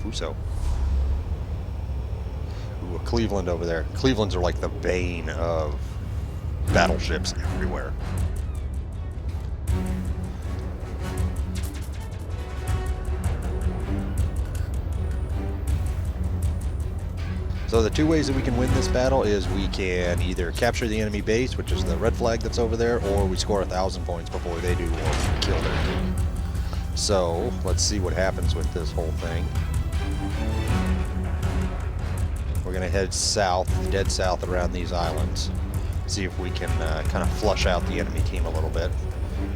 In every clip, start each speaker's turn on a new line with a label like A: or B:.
A: Fuso. Ooh, a Cleveland over there. Clevelands are like the bane of battleships everywhere. So the two ways that we can win this battle is we can either capture the enemy base, which is the red flag that's over there, or we score 1,000 points before they do, or kill their team. So let's see what happens with this whole thing. We're going to head south, dead south around these islands. See if we can kind of flush out the enemy team a little bit.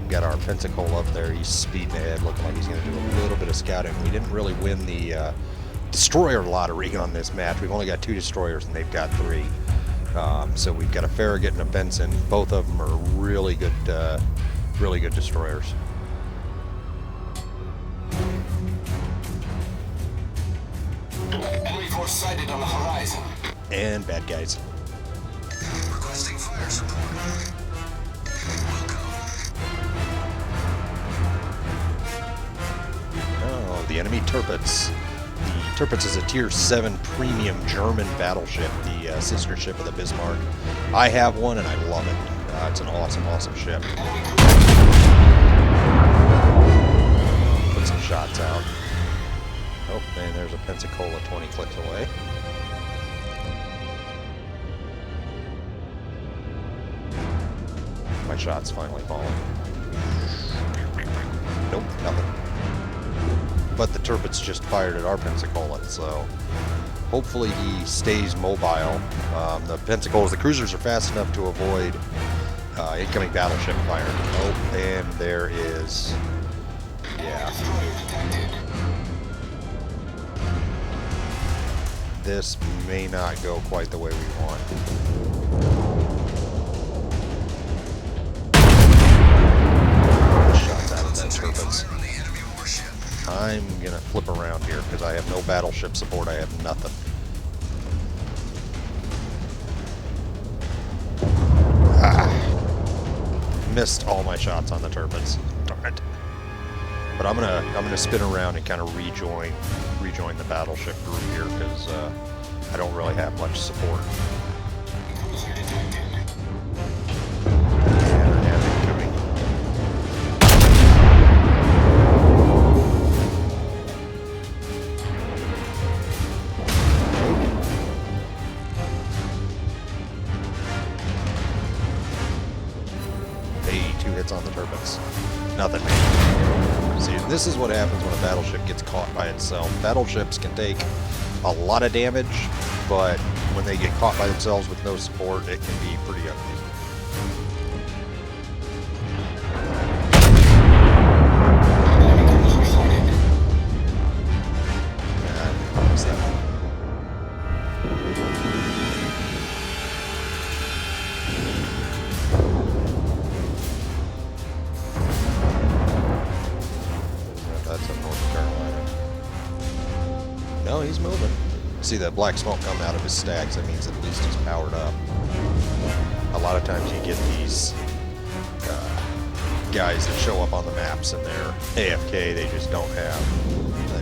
A: We've got our Pensacola up there. He's speeding ahead, looking like he's going to do a little bit of scouting. We didn't really win the destroyer lottery on this match. We've only got 2 destroyers and they've got 3. So we've got a Farragut and a Benson. Both of them are really good destroyers.
B: Enemy force sighted on the horizon.
A: And bad guys.
B: Requesting fire support.
A: Oh, the enemy Tirpitz. The Tirpitz is a Tier 7 premium German battleship, the sister ship of the Bismarck. I have one and I love it. It's an awesome, awesome ship. Put some shots out. Oh, man, there's a Pensacola 20 clicks away. My shot's finally falling. Nope, nothing. But the Tirpitz just fired at our Pensacola, so hopefully he stays mobile. The Pensacola's, the cruisers are fast enough to avoid incoming battleship fire. Oh, and there is... yeah. This may not go quite the way we want. Shots out of that Tirpitz. I'm gonna flip around here because I have no battleship support. I have nothing. Missed all my shots on the Tirpitz. Darn it. But I'm gonna spin around and kind of rejoin the battleship group here because I don't really have much support. And I have incoming. Hey, 2 hits on the Tirpitz. Nothing. See, this is what happens when a battleship gets caught by itself. Battleships can take a lot of damage, but when they get caught by themselves with no support, it can be pretty ugly. What's that? That's in North Carolina. No, he's moving. See that black smoke coming out of his stacks, that means at least he's powered up. A lot of times you get these guys that show up on the maps and they're AFK, they just don't have...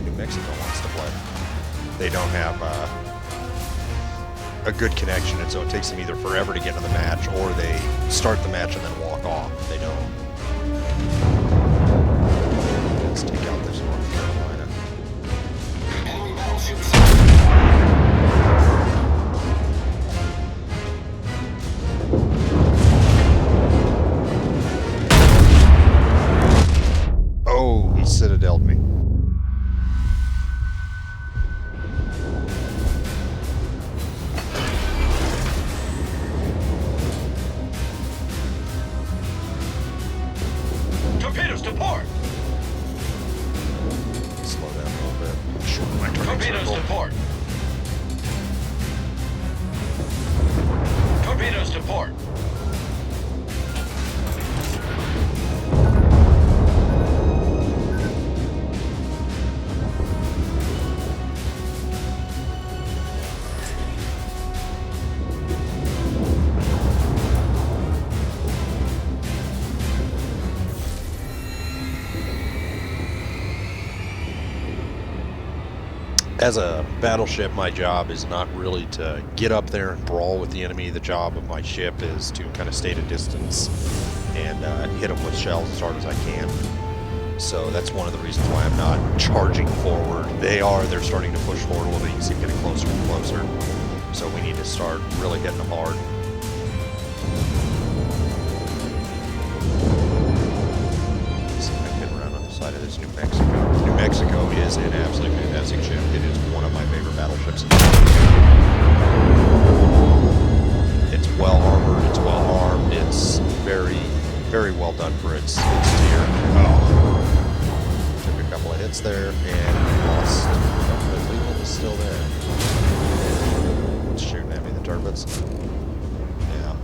A: New Mexico wants to play. They don't have a good connection, and so it takes them either forever to get into the match, or they start the match and then walk off. They don't. Let's take out this North Carolina.
B: Enemy battleships.
A: Oh, he citadeled me.
B: Torpedoes to port.
A: Slow down a little bit. Shorten my turning
B: Torpedoes
A: circle.
B: to port. Torpedoes to port.
A: As a battleship, my job is not really to get up there and brawl with the enemy. The job of my ship is to kind of stay at a distance and hit them with shells as hard as I can. So that's one of the reasons why I'm not charging forward. They're starting to push forward a little bit. You can see them getting closer and closer. So we need to start really hitting them hard. See if I can get around on the side of this New Mexico. New Mexico is an absolutely fantastic ship. It is one of my favorite battleships. It's well armored, it's well armed, it's very, very well done for its tier. Oh. Took a couple of hits there and lost. Oh, the Cleveland is still there. It's shooting at me, the turbines. Yeah.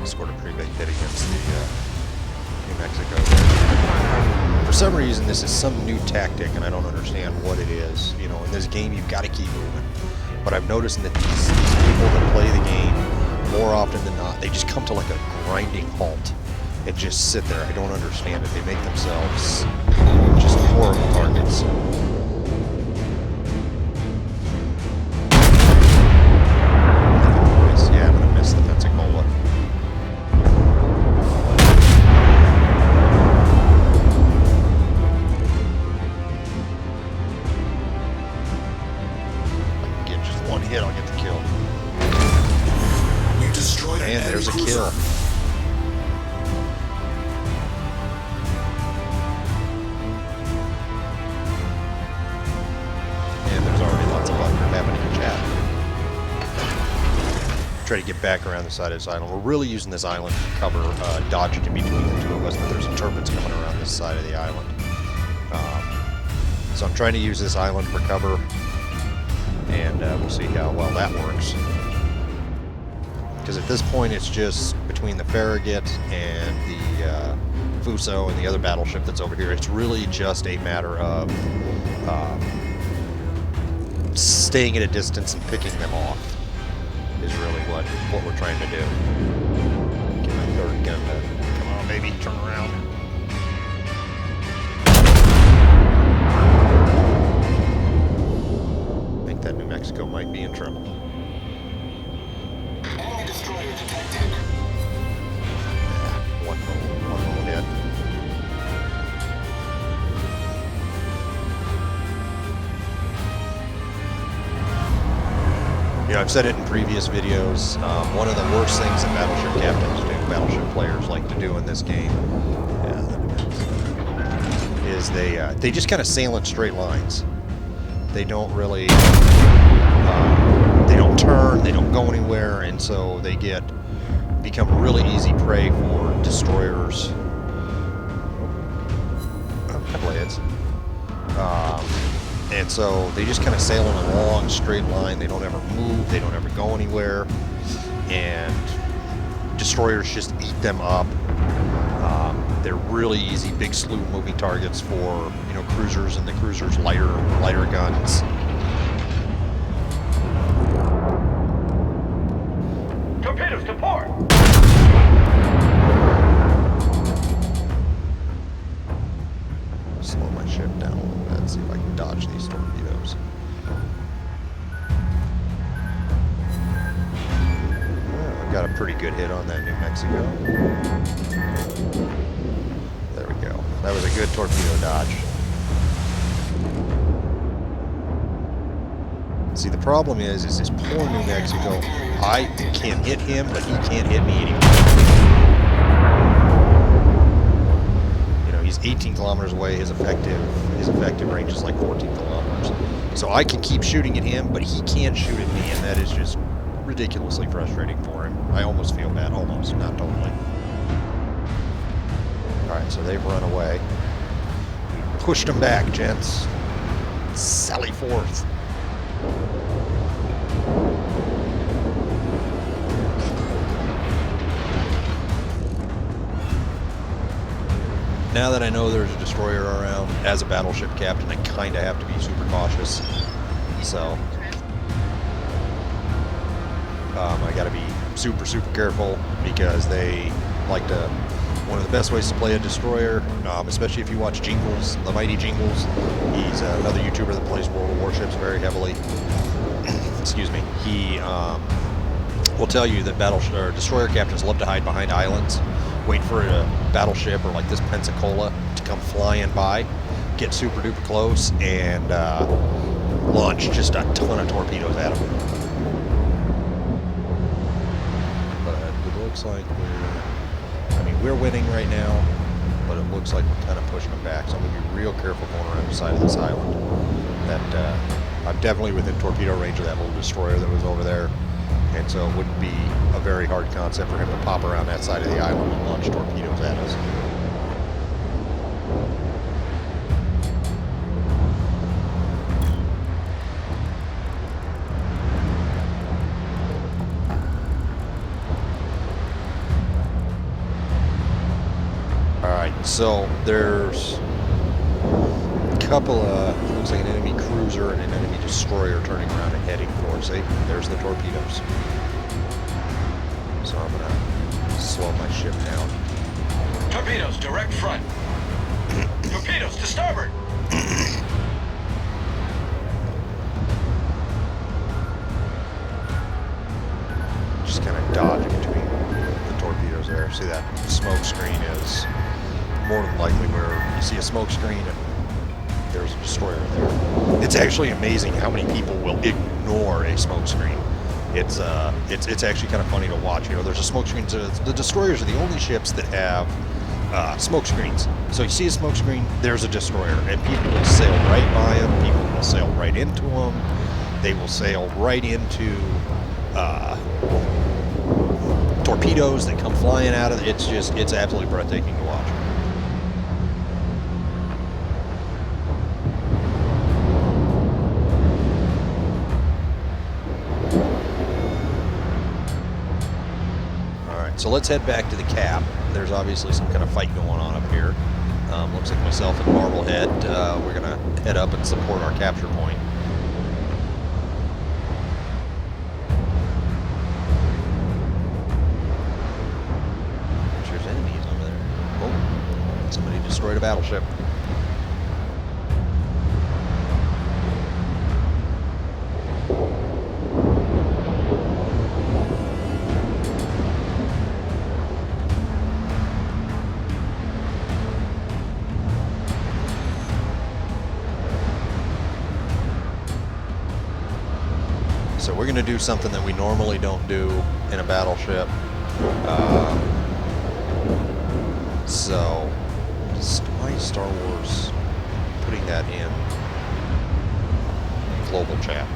A: Scored a pretty big hit against the New Mexico there. For some reason, this is some new tactic, and I don't understand what it is. You know, in this game, you've got to keep moving. But I'm noticing that these people that play the game, more often than not, they just come to like a grinding halt and just sit there. I don't understand it. They make themselves just horrible targets. Yeah, I'm going to miss the Pensacola. One hit, I'll get the kill.
B: You destroyed an
A: And there's a
B: enemy
A: kill.
B: cruiser.
A: And there's already lots of thunder happening in chat. Try to get back around the side of this island. We're really using this island to cover, dodging in between the two of us, but there's some turbines coming around this side of the island. So I'm trying to use this island for cover, and we'll see how well that works. Because at this point, it's just between the Farragut and the Fuso and the other battleship that's over here. It's really just a matter of staying at a distance and picking them off. Is really what we're trying to do. Get my third gun to come on, baby, turn around. I think that New Mexico might be in trouble.
B: Enemy destroyer detected.
A: Yeah, one little hit. You know, I've said it in previous videos. One of the worst things that battleship captains do, battleship players like to do in this game, is they just kind of sail in straight lines. They don't really, they don't turn, they don't go anywhere, and so they become really easy prey for destroyers. A couple of hits. And so they just kind of sail in a long, straight line. They don't ever move. They don't ever go anywhere. And destroyers just eat them up. They're really easy, big slew moving targets for, you know, cruisers and the cruisers' lighter guns.
B: Torpedoes to port.
A: Slow my ship down a little bit, see if I can dodge these torpedoes. I got a pretty good hit on that New Mexico. There we go. That was a good torpedo dodge. See, the problem is this poor New Mexico, I can hit him, but he can't hit me anymore. You know, he's 18 kilometers away. His effective range is like 14 kilometers. So I can keep shooting at him, but he can't shoot at me, and that is just ridiculously frustrating for him. I almost feel bad. Almost, not totally. Alright, so they've run away. We pushed them back, gents. Sally forth. Now that I know there's a destroyer around, as a battleship captain, I kind of have to be super cautious. So I got to be super careful because they like to. One of the best ways to play a destroyer, especially if you watch Jingles, the Mighty Jingles. He's another YouTuber that plays World of Warships very heavily. Excuse me. He will tell you that destroyer captains love to hide behind islands, wait for a battleship or like this Pensacola to come flying by, get super duper close, and launch just a ton of torpedoes at them. But it looks like we're winning right now, but it looks like we're kind of pushing them back. So I'm going to be real careful going around the side of this island. That I'm definitely within torpedo range of that little destroyer that was over there. And so it wouldn't be a very hard concept for him to pop around that side of the island and launch torpedoes at us. Alright, so there's a couple of, looks like an enemy cruiser and an enemy destroyer turning around and heading for us. See, there's the torpedoes. So I'm going to slow my ship down.
B: Torpedoes, direct front. Torpedoes to starboard.
A: Just kind of dodging between the torpedoes there. See, that smoke screen is more than likely where you see a smoke screen and there's a destroyer there. It's actually amazing how many people will ignore a smoke screen. It's actually kind of funny to watch. You know, there's a smoke screen. The destroyers are the only ships that have smoke screens. So you see a smoke screen, there's a destroyer, and people will sail right by them. People will sail right into them. They will sail right into torpedoes that come flying out of it. It's absolutely breathtaking to watch. So let's head back to the cap. There's obviously some kind of fight going on up here. Looks like myself and Marblehead, we're going to head up and support our capture point. There's enemies over there. Oh, somebody destroyed a battleship. So we're going to do something that we normally don't do in a battleship. So why is Star Wars putting that in global chat?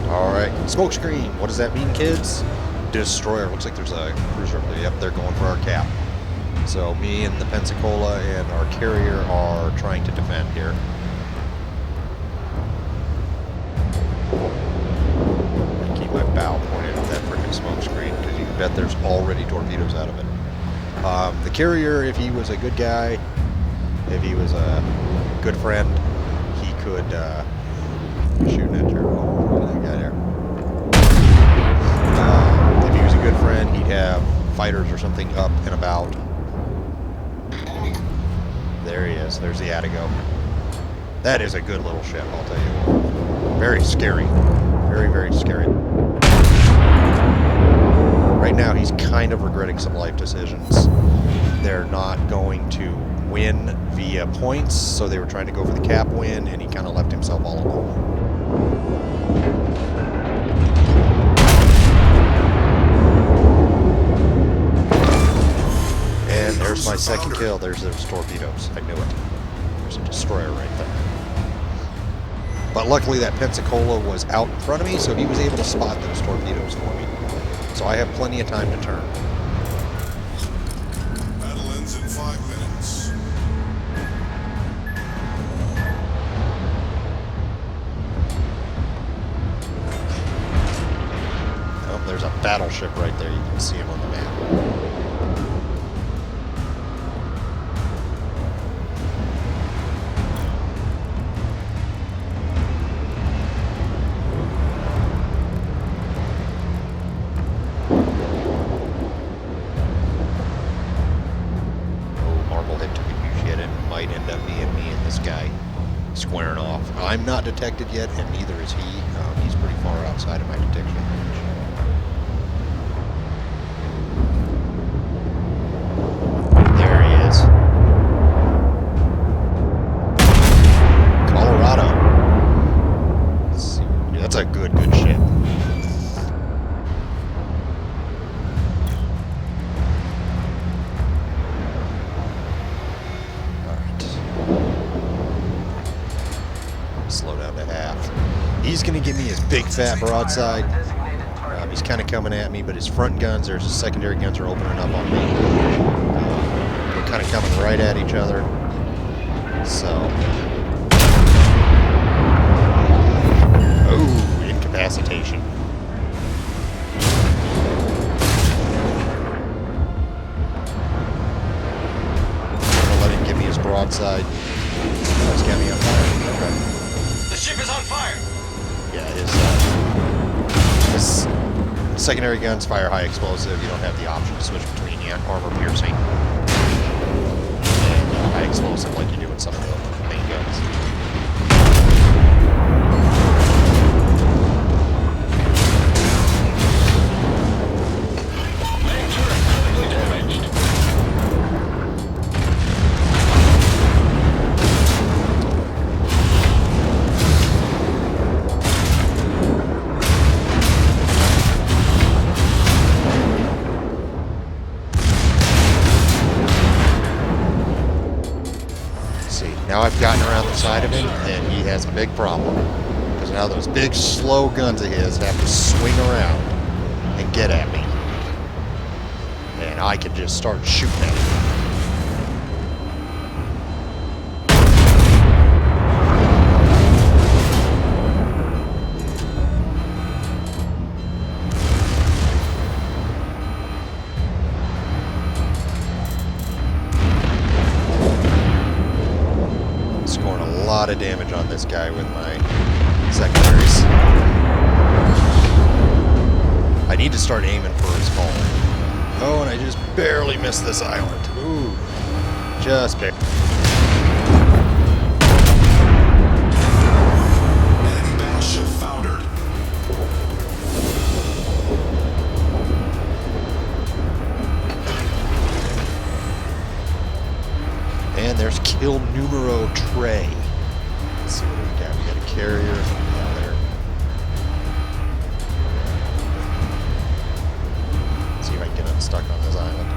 A: All right, smoke screen. What does that mean, kids? Destroyer. Looks like there's a cruiser up there. Yep, they're going for our cap. So me and the Pensacola and our carrier are trying to defend here. I keep my bow pointed at that freaking smoke screen because you can bet there's already torpedoes out of it. The carrier, if he was a good guy, if he was a good friend, he could shooting at your look at that guy there. If he was a good friend, he'd have fighters or something up and about. There he is. There's the Attigo. That is a good little ship, I'll tell you what. Very scary. Very scary. Right now, he's kind of regretting some life decisions. They're not going to win via points, so they were trying to go for the cap win, and he kind of left himself all alone. And there's my second kill. There's those torpedoes. I knew it. There's a destroyer right there. But luckily that Pensacola was out in front of me, so he was able to spot those torpedoes for me. So I have plenty of time to turn.
C: Battle ends in 5 minutes.
A: battleship right there. You can see him on the map. Oh, Marblehead took a huge hit. It might end up being me and this guy squaring off. I'm not detected yet, and neither is he. He's pretty far outside of my detection range. There he is. Colorado. Let's see. That's a good ship. Slow down to half. He's going to give me his big fat broadside. He's kind of coming at me, but his front guns, there's his secondary guns are opening up on me. We're kind of coming right at each other. So. Oh, incapacitation. I'm going to let him give me his broadside. Oh, he's got me on fire. Okay.
B: The ship is on fire.
A: Yeah, his secondary guns fire high explosive. You don't have the option to switch between armor piercing and high explosive like you do in some of the main guns.
B: Main turret critically damaged.
A: Now I've gotten around the side of him, and he has a big problem. Because now those big, slow guns of his have to swing around and get at me. And I can just start shooting at him. Scoring a lot of damage on this guy with my secondaries. I need to start aiming for his hull. Oh, and I just barely missed this island. Ooh, just barely.
C: Enemy battleship foundered.
A: And there's kill numero tres. Let's see what we got. We got a carrier down there. Let's see if I can get unstuck on this island.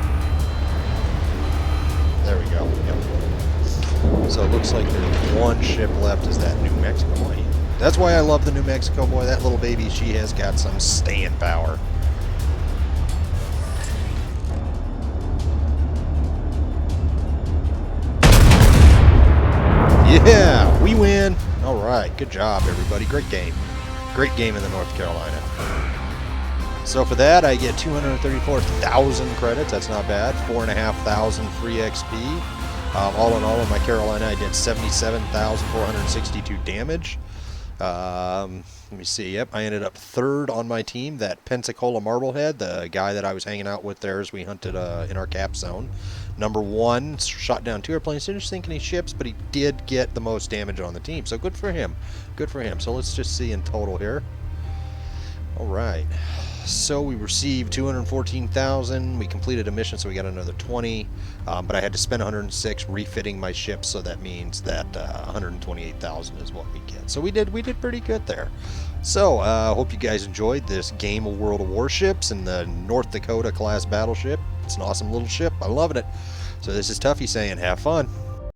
A: There we go. Yep. So it looks like there's one ship left. Is that New Mexico boy? That's why I love the New Mexico boy. That little baby, she has got some staying power. Yeah, we win. All right, good job, everybody. Great game. Great game in the North Carolina. So for that, I get 234,000 credits. That's not bad. 4,500 free XP. All in all, in my Carolina, I did 77,462 damage. Let me see. Yep, I ended up third on my team. That Pensacola Marblehead, the guy that I was hanging out with there as we hunted in our cap zone. Number one, shot down 2 airplanes. Didn't sink any ships, but he did get the most damage on the team. So good for him. Good for him. So let's just see in total here. All right. So we received 214,000. We completed a mission, so we got another 20. But I had to spend 106 refitting my ship, so that means that 128,000 is what we get. So we did pretty good there. So hope you guys enjoyed this game of World of Warships and the North Dakota class battleship. It's an awesome little ship. I'm loving it. So this is Tuffy saying, have fun.